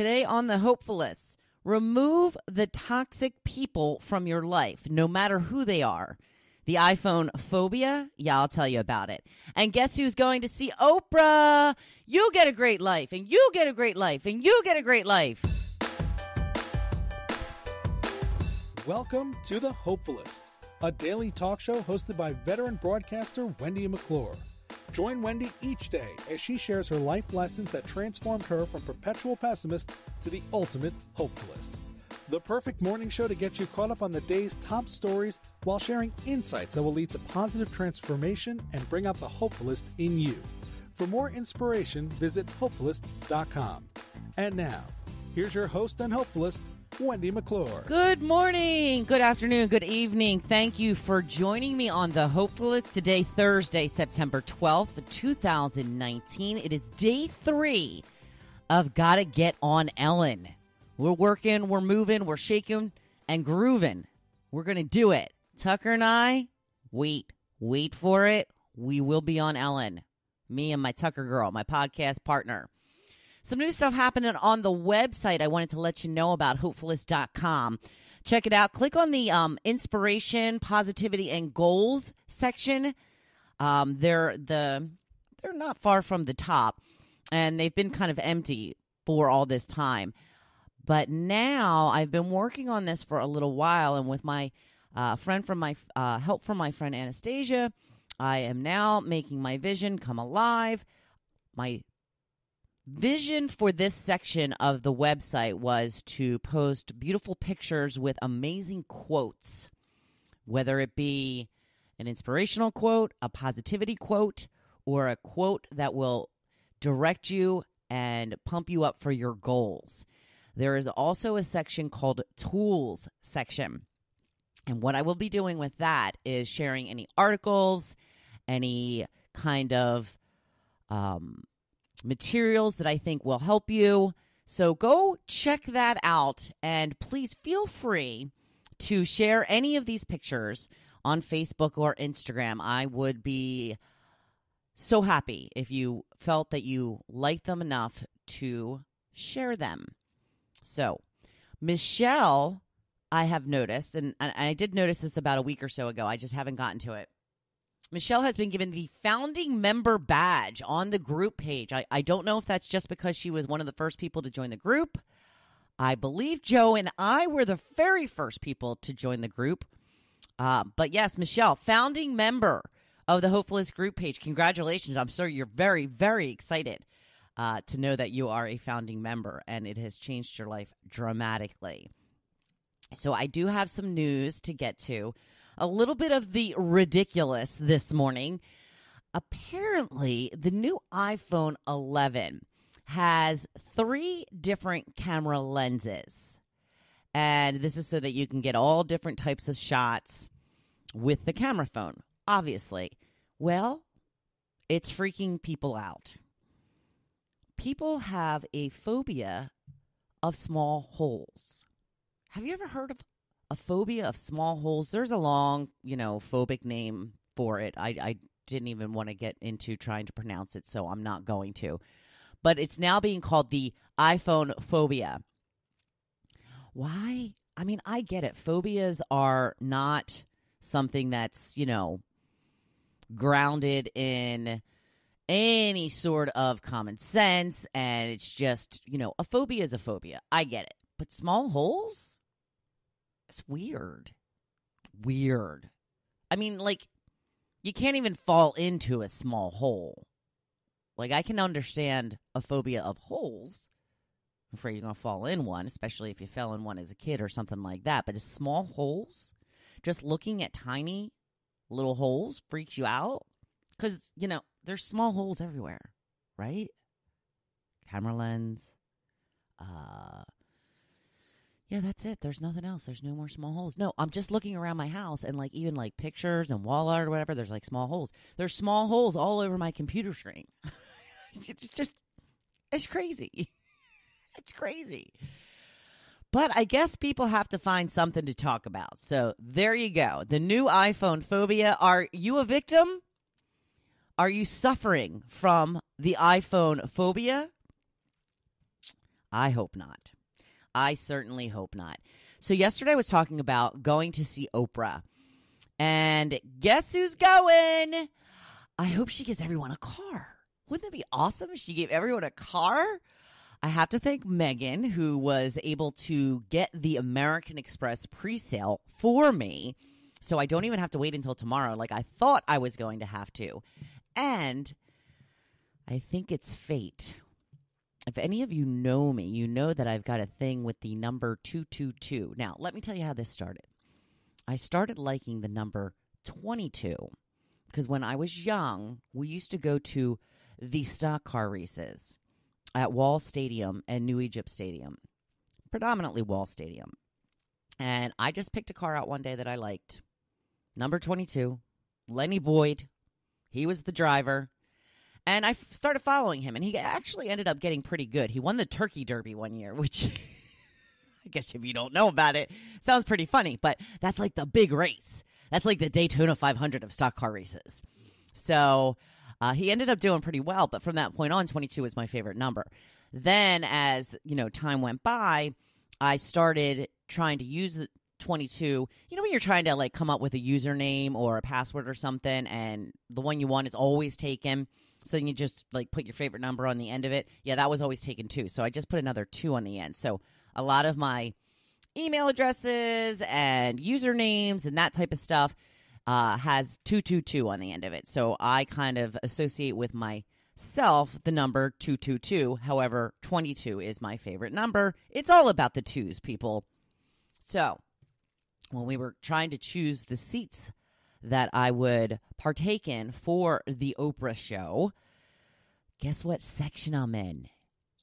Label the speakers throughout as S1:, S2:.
S1: Today on the Hopefulist, remove the toxic people from your life, no matter who they are. The iPhone phobia? Yeah, I'll tell you about it. And guess who's going to see Oprah? You get a great life, and you get a great life, and you get a great life.
S2: Welcome to the Hopefulist, a daily talk show hosted by veteran broadcaster Wendy McClure. Join Wendy each day as she shares her life lessons that transformed her from perpetual pessimist to the ultimate hopefulist. The perfect morning show to get you caught up on the day's top stories while sharing insights that will lead to positive transformation and bring out the hopefulist in you. For more inspiration, visit hopefulist.com. And now, here's your host and hopefulist, Wendy McClure.
S1: Good morning, good afternoon, good evening. Thank you for joining me on the Hopefulist. Today, Thursday, September 12th, 2019. It is day 3 of Gotta Get on Ellen. We're working, we're moving, we're shaking and grooving. We're going to do it. Tucker and I, wait for it. We will be on Ellen. Me and my Tucker girl, my podcast partner. Some new stuff happening on the website I wanted to let you know about, Hopefulist.com. Check it out. Click on the inspiration, positivity, and goals section. They're not far from the top, and they've been kind of empty for all this time. But now I've been working on this for a little while, and with my help from my friend Anastasia, I am now making my vision come alive. My vision for this section of the website was to post beautiful pictures with amazing quotes, whether it be an inspirational quote, a positivity quote, or a quote that will direct you and pump you up for your goals. There is also a section called Tools section. And what I will be doing with that is sharing any articles, any kind of materials that I think will help you. So go check that out, and please feel free to share any of these pictures on Facebook or Instagram. I would be so happy if you felt that you liked them enough to share them. So, Michelle, I have noticed, and I did notice this about a week or so ago. I just haven't gotten to it. Michelle has been given the founding member badge on the group page. I don't know if that's just because she was one of the first people to join the group. I believe Joe and I were the very first people to join the group. But yes, Michelle, founding member of the Hopefulist group page. Congratulations. I'm sure you're very, very excited to know that you are a founding member, and it has changed your life dramatically. So I do have some news to get to. A little bit of the ridiculous this morning. Apparently, the new iPhone 11 has 3 different camera lenses. And this is so that you can get all different types of shots with the camera phone, obviously. Well, it's freaking people out. People have a phobia of small holes. Have you ever heard of a phobia of small holes? There's a long, phobic name for it. I didn't even want to get into trying to pronounce it, so I'm not going to. But it's now being called the iPhone phobia. Why? I mean, I get it. Phobias are not something that's, grounded in any sort of common sense, and it's just, a phobia is a phobia. I get it. But small holes? It's weird. I mean, you can't even fall into a small hole. I can understand a phobia of holes. I'm afraid you're going to fall in one, especially if you fell in one as a kid or something like that. But the small holes, just looking at tiny little holes freaks you out? Because, there's small holes everywhere, right? Camera lens. Yeah, that's it. There's nothing else. There's no more small holes. No, I'm just looking around my house, and even pictures and wall art or whatever, there's small holes. There's small holes all over my computer screen. It's crazy. It's crazy. But I guess people have to find something to talk about. So there you go. The new iPhone phobia. Are you a victim? Are you suffering from the iPhone phobia? I hope not. I certainly hope not. So yesterday I was talking about going to see Oprah. And guess who's going? I hope she gives everyone a car. Wouldn't it be awesome if she gave everyone a car? I have to thank Megan, who was able to get the American Express pre-sale for me. So I don't even have to wait until tomorrow like I thought I was going to have to. And I think it's fate. If any of you know me, you know that I've got a thing with the number 222. Now, let me tell you how this started. I started liking the number 22 because when I was young, we used to go to the stock car races at Wall Stadium and New Egypt Stadium, predominantly Wall Stadium. And I just picked a car out one day that I liked. Number 22, Lenny Boyd. He was the driver. And I started following him, and he actually ended up getting pretty good. He won the Turkey Derby one year, which I guess if you don't know about it, sounds pretty funny. But that's like the big race. That's like the Daytona 500 of stock car races. So he ended up doing pretty well. But from that point on, 22 was my favorite number. Then as, time went by, I started trying to use 22. When you're trying to like come up with a username or a password or something, and the one you want is always taken. So then you just like put your favorite number on the end of it. Yeah, that was always taken too. So I just put another 2 on the end. So a lot of my email addresses and usernames and that type of stuff has 222 on the end of it. So I kind of associate with myself the number 222. However, 22 is my favorite number. It's all about the twos, people. So when we were trying to choose the seats that I would partake in for the Oprah show, guess what section I'm in?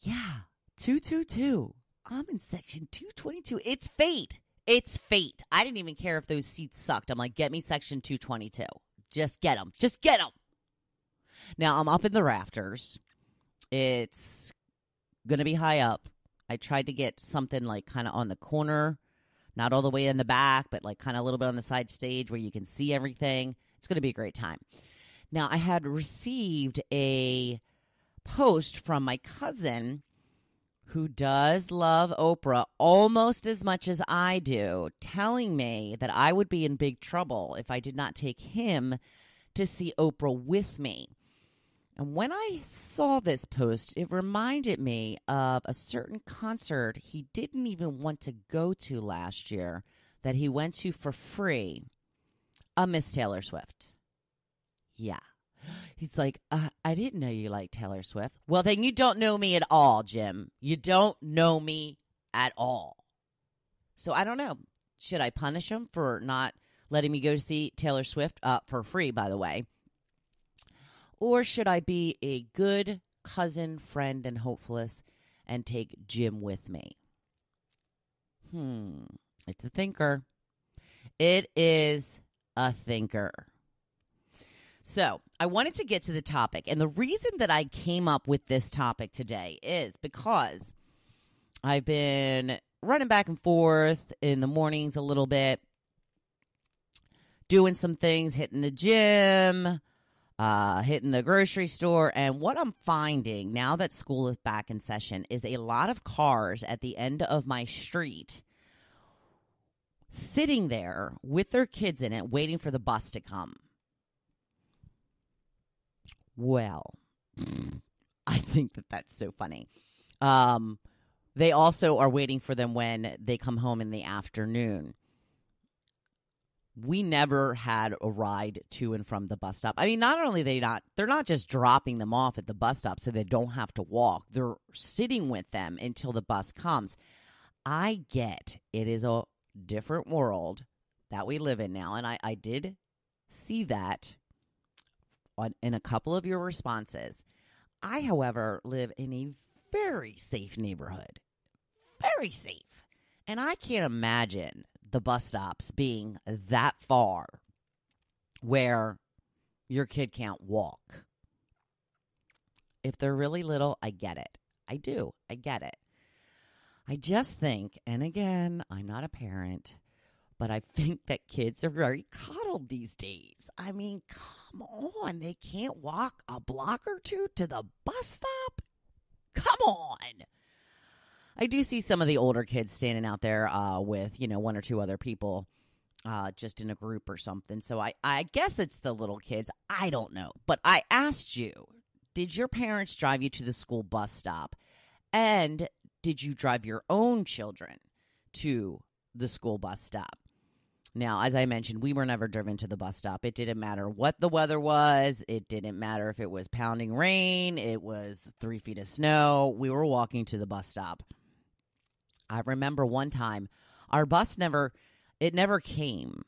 S1: Yeah, 222. I'm in section 222. It's fate. It's fate. I didn't even care if those seats sucked. I'm like, get me section 222. Just get them. Just get them. Now, I'm up in the rafters. It's going to be high up. I tried to get something like kind of on the corner. Not all the way in the back, but like kind of a little bit on the side stage where you can see everything. It's going to be a great time. Now, I had received a post from my cousin who does love Oprah almost as much as I do, telling me that I would be in big trouble if I did not take him to see Oprah with me. And when I saw this post, it reminded me of a certain concert he didn't even want to go to last year that he went to for free, a Miss Taylor Swift. Yeah. He's like, I didn't know you liked Taylor Swift. Well, then you don't know me at all, Jim. You don't know me at all. So I don't know. Should I punish him for not letting me go to see Taylor Swift for free, by the way? Or should I be a good cousin, friend, and hopefulist and take Jim with me? It's a thinker. It is a thinker. So I wanted to get to the topic. And the reason that I came up with this topic today is because I've been running back and forth in the mornings a little bit, doing some things, hitting the gym, hitting the grocery store. And what I'm finding now that school is back in session is a lot of cars at the end of my street sitting there with their kids in it, waiting for the bus to come. Well, I think that that's so funny. They also are waiting for them when they come home in the afternoon. We never had a ride to and from the bus stop. I mean, not only they're not just dropping them off at the bus stop so they don't have to walk. They're sitting with them until the bus comes. I get it is a different world that we live in now. And I did see that in a couple of your responses. I, however, live in a very safe neighborhood. Very safe. And I can't imagine the bus stops being that far where your kid can't walk. If they're really little, I get it. I do. I get it. I just think, and again, I'm not a parent, but I think that kids are very coddled these days. I mean, come on. They can't walk a block or two to the bus stop? Come on. I do see some of the older kids standing out there with, one or two other people just in a group or something. So I guess it's the little kids. I don't know. But I asked you, did your parents drive you to the school bus stop? And did you drive your own children to the school bus stop? Now, as I mentioned, we were never driven to the bus stop. It didn't matter what the weather was. It didn't matter if it was pounding rain. It was 3 feet of snow. We were walking to the bus stop. I remember one time our bus never came.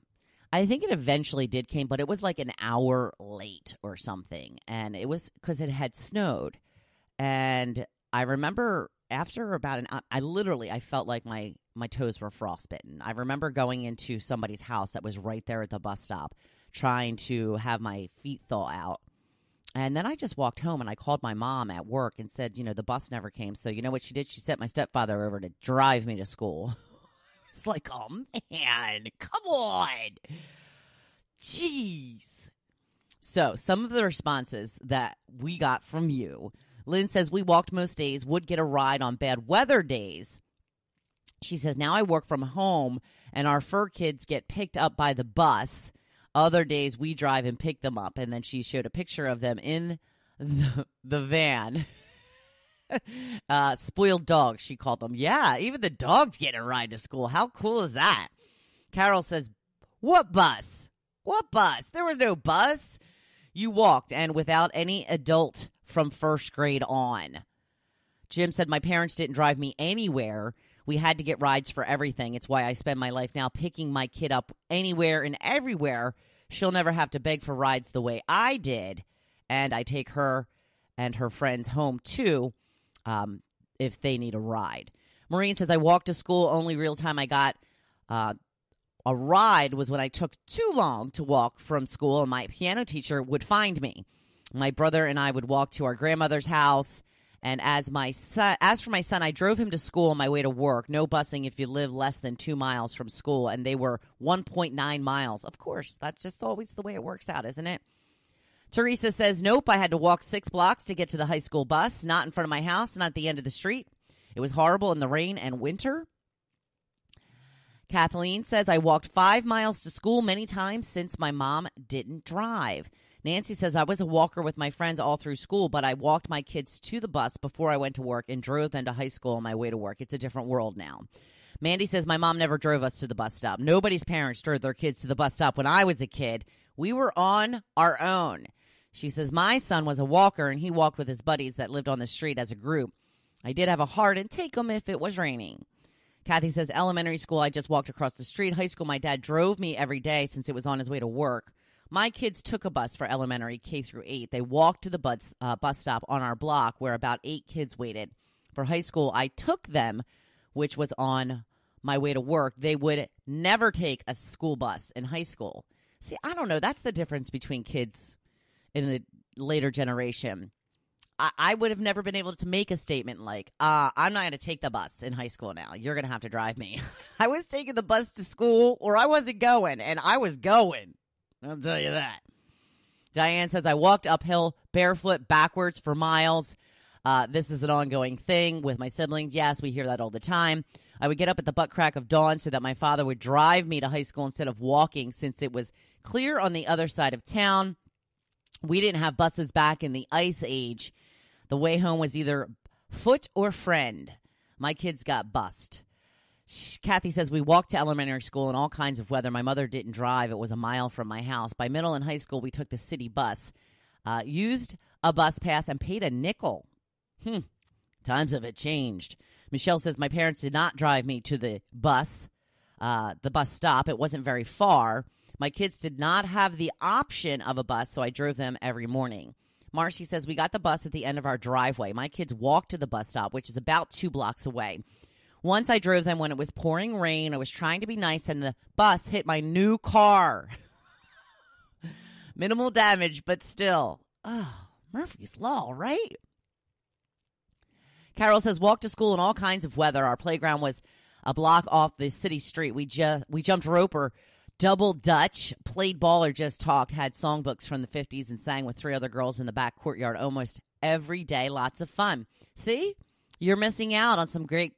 S1: I think it eventually did came, but it was like an hour late or something. And it was because it had snowed. And I remember after about an hour, I felt like my toes were frostbitten. I remember going into somebody's house that was right there at the bus stop, trying to have my feet thaw out. And then I just walked home and I called my mom at work and said, the bus never came. So you know what she did? She sent my stepfather over to drive me to school. It's like, oh man, come on. Jeez. So some of the responses that we got from you. Lynn says, we walked most days, would get a ride on bad weather days. She says, now I work from home and our fur kids get picked up by the bus. Other days we drive and pick them up. And then she showed a picture of them in the van. Spoiled dogs, she called them. Yeah, even the dogs get a ride to school. How cool is that? Carol says, what bus? What bus? There was no bus. You walked and without any adult from first grade on. Jim said, my parents didn't drive me anywhere. We had to get rides for everything. It's why I spend my life now picking my kid up anywhere and everywhere. She'll never have to beg for rides the way I did. And I take her and her friends home, too, if they need a ride. Maureen says, I walked to school. Only real time I got a ride was when I took too long to walk from school, and my piano teacher would find me. My brother and I would walk to our grandmother's house. And as for my son, I drove him to school on my way to work. No busing if you live less than 2 miles from school. And they were 1.9 miles. Of course, that's just always the way it works out, isn't it? Teresa says, nope, I had to walk 6 blocks to get to the high school bus. Not in front of my house, not at the end of the street. It was horrible in the rain and winter. Kathleen says, I walked 5 miles to school many times since my mom didn't drive. Nancy says, I was a walker with my friends all through school, but I walked my kids to the bus before I went to work and drove them to high school on my way to work. It's a different world now. Mandy says, my mom never drove us to the bus stop. Nobody's parents drove their kids to the bus stop when I was a kid. We were on our own. She says, my son was a walker, and he walked with his buddies that lived on the street as a group. I did have a heart and take them if it was raining. Kathy says, elementary school, I just walked across the street. High school, my dad drove me every day since it was on his way to work. My kids took a bus for elementary K through 8. They walked to the bus stop on our block where about 8 kids waited. For high school, I took them, which was on my way to work. They would never take a school bus in high school. See, I don't know. That's the difference between kids in the later generation. I would have never been able to make a statement like, I'm not going to take the bus in high school now. You're going to have to drive me. I was taking the bus to school or I wasn't going, and I was going. I'll tell you that. Diane says, I walked uphill barefoot backwards for miles. This is an ongoing thing with my siblings. Yes, we hear that all the time. I would get up at the butt crack of dawn so that my father would drive me to high school instead of walking since it was clear on the other side of town. We didn't have buses back in the ice age. The way home was either foot or friend. My kids got bused. Kathy says, we walked to elementary school in all kinds of weather. My mother didn't drive. It was a mile from my house. By middle and high school, we took the city bus, used a bus pass, and paid a nickel. Times have changed. Michelle says, my parents did not drive me to the bus stop. It wasn't very far. My kids did not have the option of a bus, so I drove them every morning. Marcy says, we got the bus at the end of our driveway. My kids walked to the bus stop, which is about 2 blocks away. Once I drove them when it was pouring rain. I was trying to be nice, and the bus hit my new car. Minimal damage, but still. Oh, Murphy's Law, right? Carol says, walked to school in all kinds of weather. Our playground was a block off the city street. We jumped rope or double dutch, played ball or just talked, had songbooks from the 50s, and sang with 3 other girls in the back courtyard almost every day. Lots of fun. See? You're missing out on some great